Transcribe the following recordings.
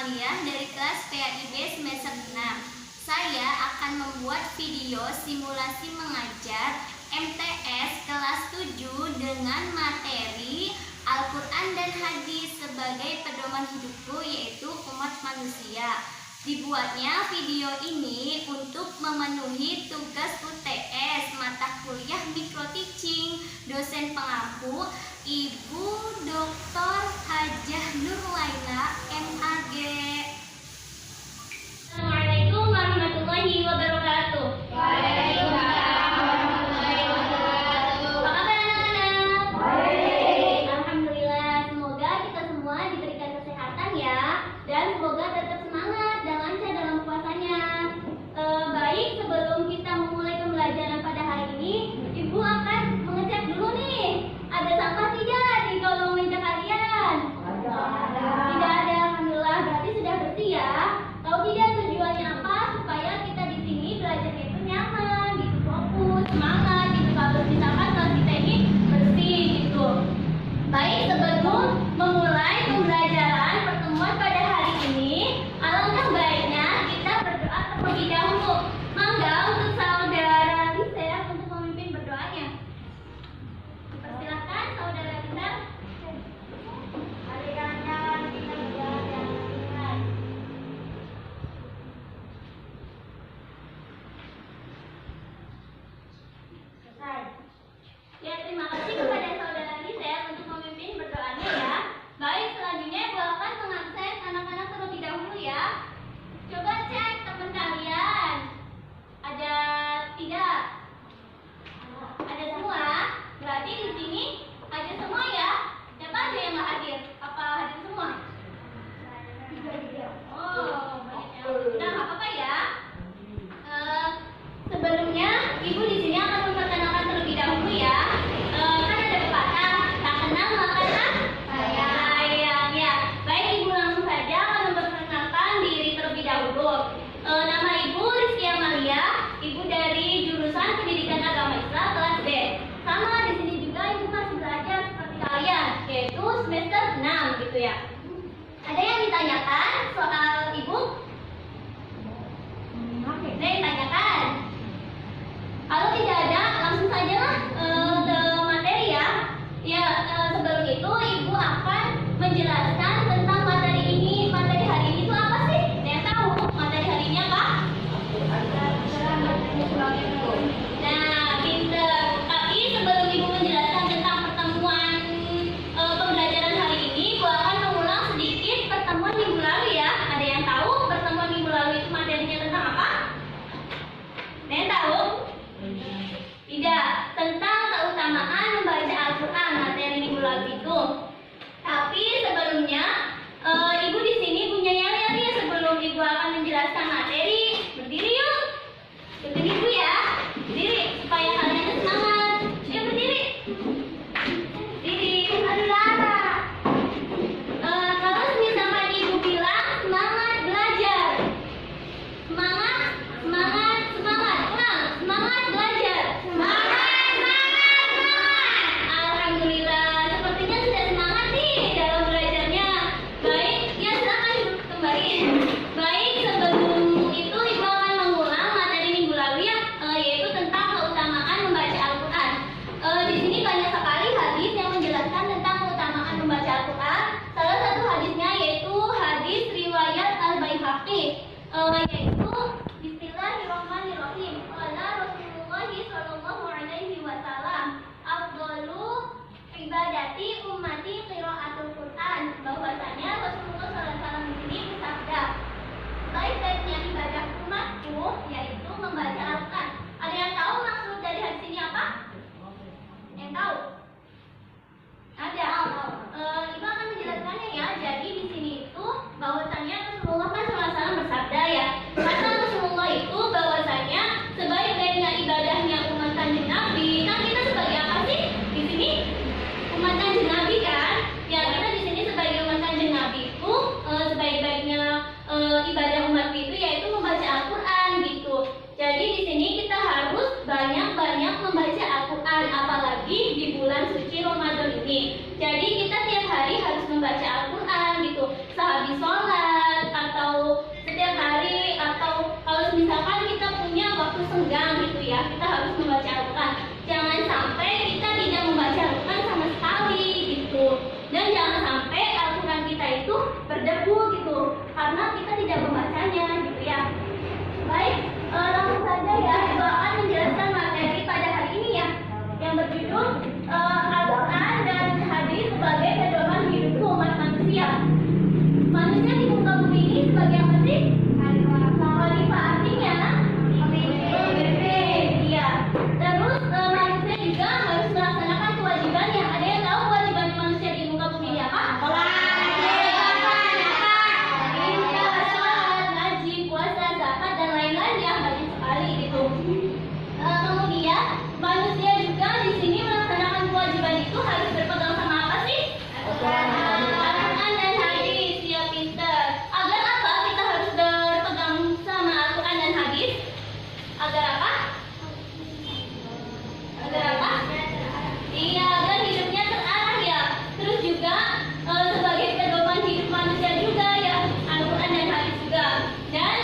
Amalia dari kelas PAIB semester 6. Saya akan membuat video simulasi mengajar MTS kelas 7 dengan materi Al-Quran dan Hadis sebagai pedoman hidupku, yaitu umat manusia. Dibuatnya video ini untuk memenuhi tugas UTS mata kuliah Micro Teaching. Dosen pengampu Ibu Dr. Hajah Nurlaila, MAG. Assalamualaikum warahmatullahi wabarakatuh. Waalaikumsalam warahmatullahi wabarakatuh. Apa kabar anak-anak? Baik. Alhamdulillah, semoga kita semua diberikan kesehatan ya, dan semoga tetap semangat dan lancar dalam puasanya. Baik, sebelum kita memulai pembelajaran pada hari ini, Ibu akan mengecek dulu nih, ada sampah tidak di kolong meja kalian? Tidak ada, alhamdulillah, berarti sudah bersih ya. Tahu tidak tujuannya apa? Supaya kita di sini belajarnya itu nyaman, gitu, fokus, semangat, gitu. Kalau misalkan kelas kita ini bersih, gitu. Baik, sebelum memulai pembelajaran pertemuan pada hari ini, alangkah baiknya kita berdoa terlebih dahulu. Mangga untuk saudara Lisa untuk memimpin berdoanya. Dipersilakan saudara Lisa. Ya, terima kasih kepada saudara Lisa untuk memimpin berdoanya ya. Baik, selanjutnya Ibu akan mengabsen anak-anak terlebih dahulu ya. Coba cek teman kalian. Ada tidak? Ada semua? Berarti di sini ada semua ya. Siapa aja yang nggak hadir? Apa hadir semua? Oh, banyak yang. Nah, nggak apa-apa ya. Sebelumnya Ibu di sini akan memperkenalkan terlebih dahulu ya. Kan ada pepatah, tak kenal maka tak sayang ya. Baik, Ibu langsung saja akan memperkenalkan diri terlebih dahulu. Nama Ibu Rizky Amalia, Ibu dari jurusan Pendidikan Agama Islam kelas B. Sama di sini juga Ibu masih belajar seperti kalian, yaitu semester 6 gitu ya. Ada yang ditanyakan soal Ibu? Ada yang ditanyakan? Kalau tidak ada, langsung saja lah ke materi ya. Ya, sebelum itu Ibu akan menjelaskan tentang materi ini. Materi hari ini itu apa sih? Ada yang tahu materi hari ini apa? Nah, pinter. Tapi sebelum Ibu menjelaskan tentang pertemuan pembelajaran hari ini, Ibu akan mengulang sedikit pertemuan minggu lalu ini sebagai apa sih? Khalifah artinya pemimpin. Iya. Terus manusia juga harus melaksanakan kewajibannya. Ada yang tahu kewajiban manusia di muka bumi ini apa? Sholat, ngaji, puasa, zakat dan lain-lain ya, banyak sekali gitu. Kemudian manusia juga di sini melaksanakan kewajiban itu harus berpegang sama apa sih? Al-Quran dan hadis. Ya, pinter. Agar apa kita harus berpegang sama Al-Quran dan hadis? Agar apa? Agar apa? Iya, agar hidupnya terarah ya. Terus juga sebagai pedoman hidup manusia juga ya, Al-Quran dan hadis juga. Dan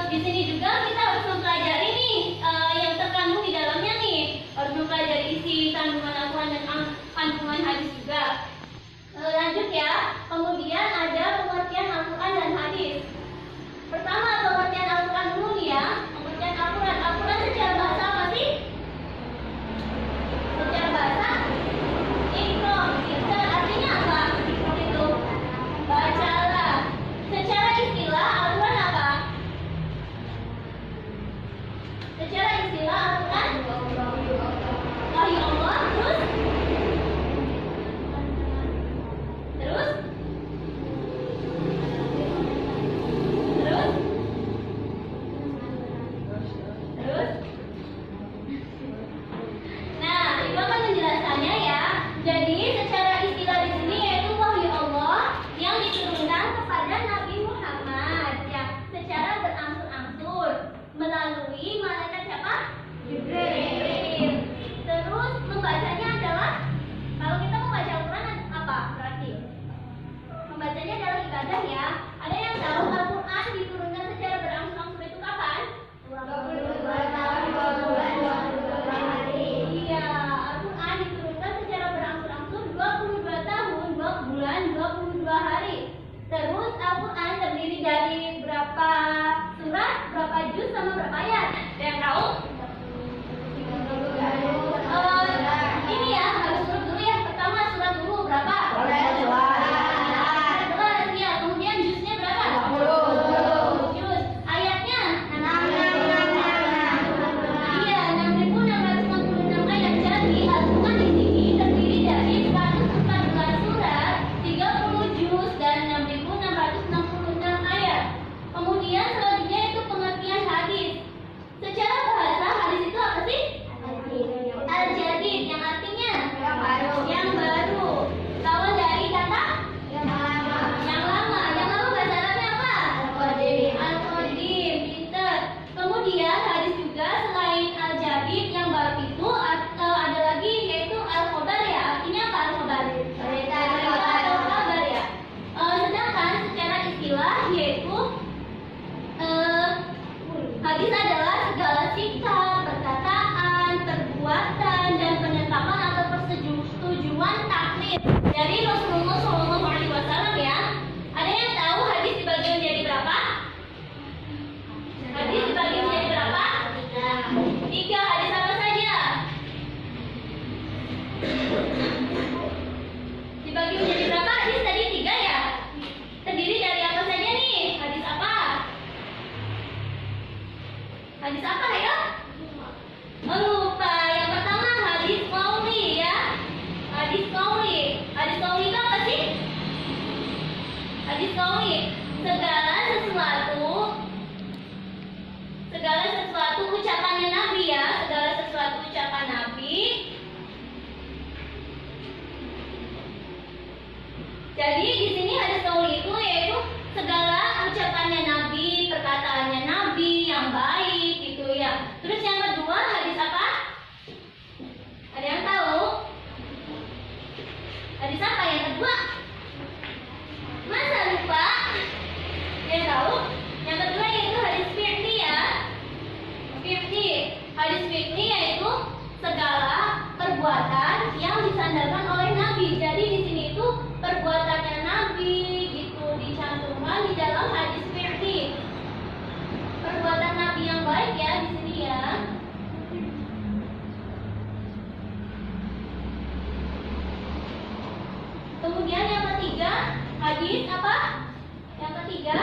di sini juga kita harus mempelajari nih yang terkandung di dalamnya nih. Harus mempelajari isi kandungan Al-Quran dan kandungan hadis juga. Lanjut ya. Kemudian ada pengertian Al-Quran dan hadis. Pertama pengertian Al-Quran dulu nih ya. Pengertian Al-Quran. Al-Quran secara bahasa apa sih? Secara bahasa Iqra, pintar. Artinya apa? Itu bacalah. Secara istilah Al-Quran apa? Secara istilah Al-Quran wahyu Allah. Terus nah, itu akan menjelaskannya ya. Jadi secara istilah di sini yaitu wahyu Allah yang diturunkan kepada Nabi Muhammad ya, secara berangsur-angsur melalui malaikat siapa? Jibril. Terus membacanya adalah, kalau kita membaca Al-Quran apa berarti? Membacanya adalah ibadah ya. Ada yang tahu Al-Quran diturunkan secara berangsur-angsur itu kapan? 22 tahun 2 bulan 22 hari. Iya, Al-Quran diturunkan secara berangsur-angsur 22 tahun, 2 bulan, 22 hari. Terus Al-Quran terdiri dari berapa surat, berapa juz, sama berapa ayat? Ada yang tahu? Ini ya, harus surat dulu ya. Pertama surat dulu berapa? 11 ya. Kemudian juznya berapa? 20 juz. Ayatnya? 666. Iya, 6.666 ayat. Jadi Al-Quran di sini terdiri dari 114 surat, 30 juz dan 6.666 ayat. Kemudian selanjutnya itu pengertian hadis. Secara bahasa hadis itu apa sih? Al-Jadid, yang artinya yang baru. Lawan dari kata yang lama. Yang lama bahasa Arabnya apa? Al-Qadim. Pinter. Kemudian hadis juga selain Al-Jadid yang baru itu ada lagi yaitu Al-Khobar ya. Artinya apa Al-Khobar? Berita atau kabar ya. Sedangkan secara istilah yaitu hadis adalah segala sikap, perkataan, perbuatan, dan penetapan atau persetujuan taklid dari Rasulullah SAW ya. Ada yang tahu hadis dibagi menjadi berapa? Hadis dibagi menjadi berapa? 3. Hadis apa saja? Dibagi menjadi berapa hadis tadi? 3 ya? Terdiri dari apa saja nih? Hadis apa? Hadis apa ya? Lupa. Yang pertama hadis qauli ya. Hadis qauli. Hadis qauli itu apa sih? Hadis qauli, segala sesuatu ucapannya Nabi ya, segala sesuatu ucapan Nabi. Jadi di sini hadis qauli itu yaitu segala ucapannya Nabi, perkataannya Nabi yang baik gitu ya. Terus yang kedua hadis apa? Ada yang tahu? Hadis apa yang kedua? Masa lupa? Yang tahu? Yang kedua yaitu hadis fi'li ya. Fi'li. Hadis fi'li yaitu segala perbuatan yang disandarkan oleh Nabi. Jadi di sini itu perbuatannya Nabi gitu dicantumkan di dalam hadis fi'li. Perbuatan Nabi yang baik ya di sini ya. Kemudian yang ketiga, hadis apa? Yang ketiga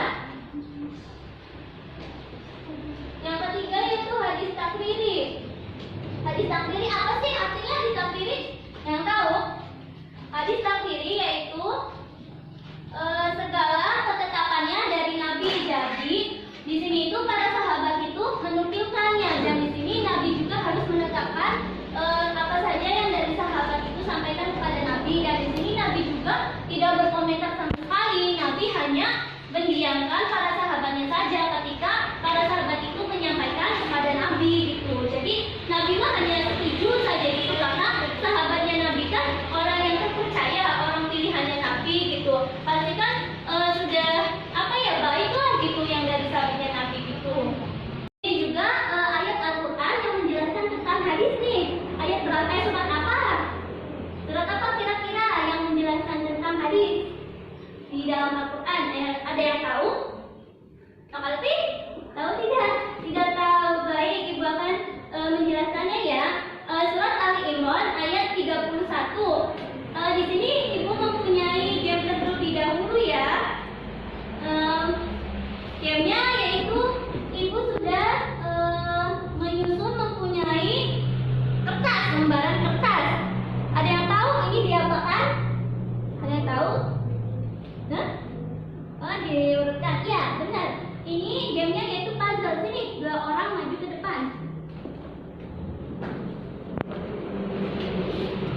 takfiri apa sih artinya hadis takfiri? Yang tahu? Hadis takfiri yaitu segala ketetapannya dari Nabi. Jadi di sini itu para sahabat itu menukilkannya, dan di sini Nabi juga harus menetapkan apa saja yang dari sahabat itu sampaikan kepada Nabi, dan di sini Nabi juga tidak berkomentar sama sekali. Nabi hanya mendiamkan para sahabatnya saja ketika para sahabat itu menyampaikan kepada Nabi gitu. Jadi Nabi mah hanya setuju saja gitu, karena sahabatnya Nabi kan orang yang terpercaya, orang pilihannya Nabi gitu. Pasti kan sudah apa ya, baiklah gitu yang dari sahabatnya Nabi gitu. Ini juga ayat Al-Quran yang menjelaskan tentang hadis nih. Ayat berapa? Surat apa? Surat apa kira-kira yang menjelaskan tentang hadis di dalam Al-Quran? Ada yang tahu? Kak Alfi? Tahu tidak? Tidak tahu. Baik, Ibu akan menjelaskannya ya. Surat Ali Imran ayat 31. Di sini Ibu mempunyai game terlebih dahulu ya. Gamenya yaitu Ibu sudah menyusun mempunyai kertas, lembaran kertas. Ada yang tahu ini diapakan? Ada yang tahu? Hah? Oh, diurutkan. Ya, benar. Ini gamenya yaitu puzzle. Sini, 2 orang maju ke depan.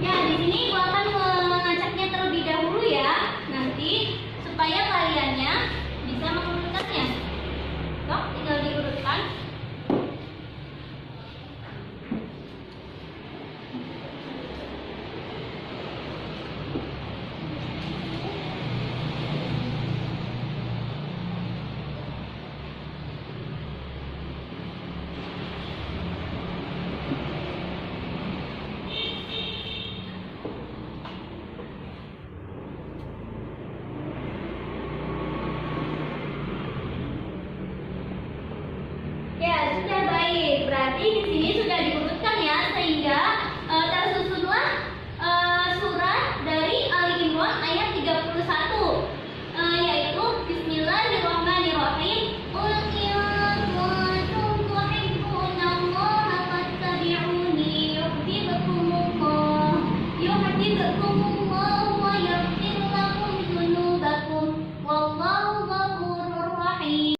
Ya, di sini Ibu akan mengacaknya terlebih dahulu ya. Nanti supaya kaliannya bisa mengurutkannya. Sok, tinggal diurutkan. Ya, sudah baik. Berarti di sini sudah diurutkan ya, sehingga tersusunlah surat dari Ali Imran ayat 31, yaitu Bismillahirrahmanirrahim. Qul in kuntum tuhibbunallaha fattabi'uni yuhibbukumullah wa yaghfir lakum dzunubakum wallahu ghafurur rahim.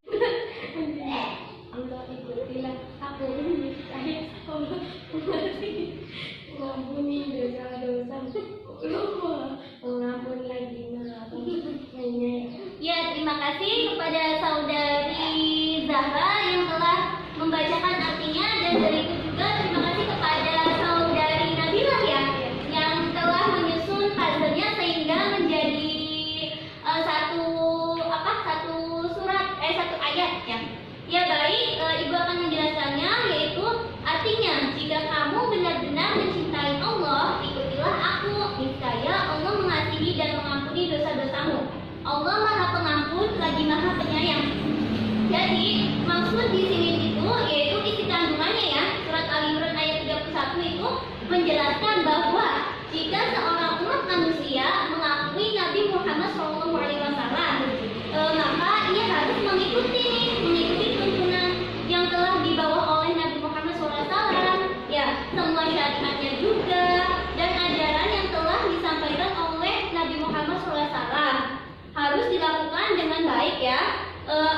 Mengampuni dosa-dosa, mengampun lagi Ya, terima kasih kepada saudari Zahra yang telah membacakan artinya, dan dari itu juga terima kasih kepada saudari Nabila ya, yang telah menyusun puzzle-nya sehingga menjadi satu ayat ya. Ya baik, Ibu akan menjelaskannya, yaitu artinya jika kamu benar-benar mencintai Allah, ikutilah aku, niscaya Allah mengasihi dan mengampuni dosa-dosamu. Allah Maha Pengampun lagi Maha Penyayang. Jadi maksud di sini itu yaitu isi kandungannya ya. Surat Ali Imran ayat 31 itu menjelaskan bahwa jika seorang umat manusia mengakui Nabi Muhammad SAW, maka ia harus mengikuti tuntunan yang telah dibawa oleh Nabi Muhammad SAW, ya, semua syariatnya juga dan ajaran yang telah disampaikan oleh Nabi Muhammad SAW harus dilakukan dengan baik ya.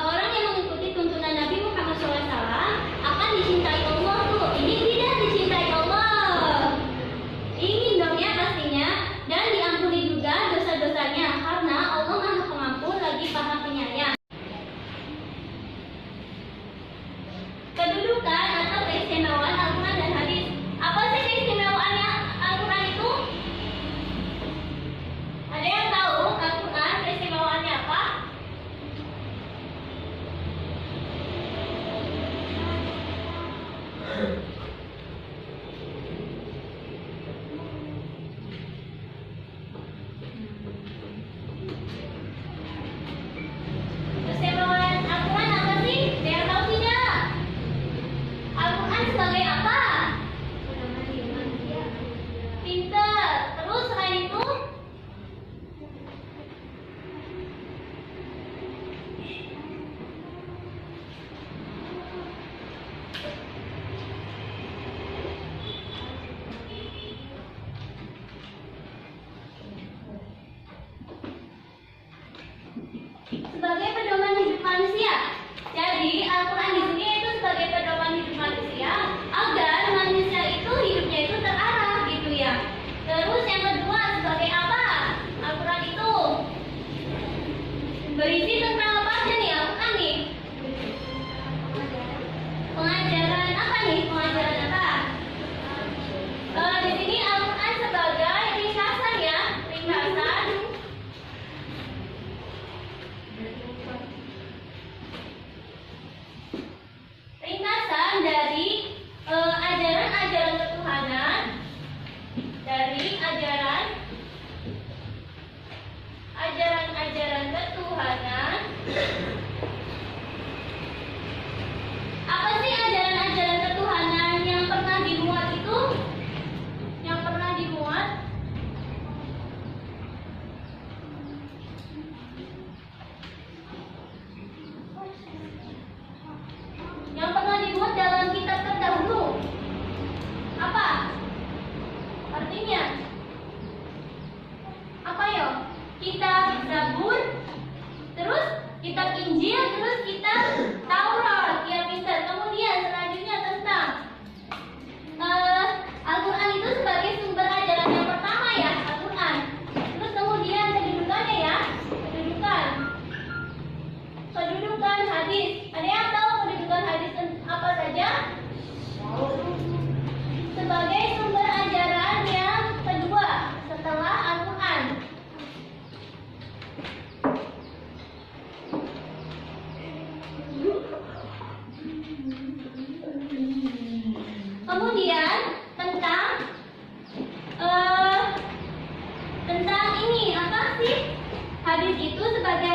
Orang yang mengikuti tuntunan Nabi Muhammad SAW akan dicintai Allah tuh. Ini tidak dicintai Allah. Ingin dong ya pastinya, dan diampuni juga dosa-dosanya karena Allah Maha Pengampun lagi Maha Penyayang. Kedudukan atau keistimewaan Al-Quran dan hadis. Apa sih keistimewaannya Al-Quran itu? Ada yang tahu Al-Quran keistimewaannya apa? sebagai pedoman hidup manusia. Jadi Al-Quran di sini itu sebagai pedoman hidup manusia agar manusia itu hidupnya itu terarah gitu ya. Terus yang kedua sebagai apa? Al-Quran itu berisi tentang apa aja nih Al-Quran nih? Pengajaran apa nih? Pengajaran apa? Di sini Al-Quran sebagai ringkasan ya, ringkasan. Ringkasan dari ajaran-ajaran ketuhanan, dari ajaran-ajaran ketuhanan. Apa sih ajaran-ajaran ketuhanan yang pernah dimuat itu? Yang pernah dimuat? Yang pernah dimuat dalam kitab terdahulu. Apa? Artinya? Apa ya? Kitab Zabur, terus kitab Injil, terus kitab Taurat. Ya pintar. Kemudian selanjutnya tentang Al-Quran itu sebagai sumber ajaran yang pertama ya, Al-Quran. Terus kemudian kedudukannya ya, kedudukan hadis. Ada yang tahu kedudukan hadis apa saja? Sebagai sumber ajaran yang kedua setelah Al-Quran. Kemudian tentang ini apa sih? Hadis itu sebagai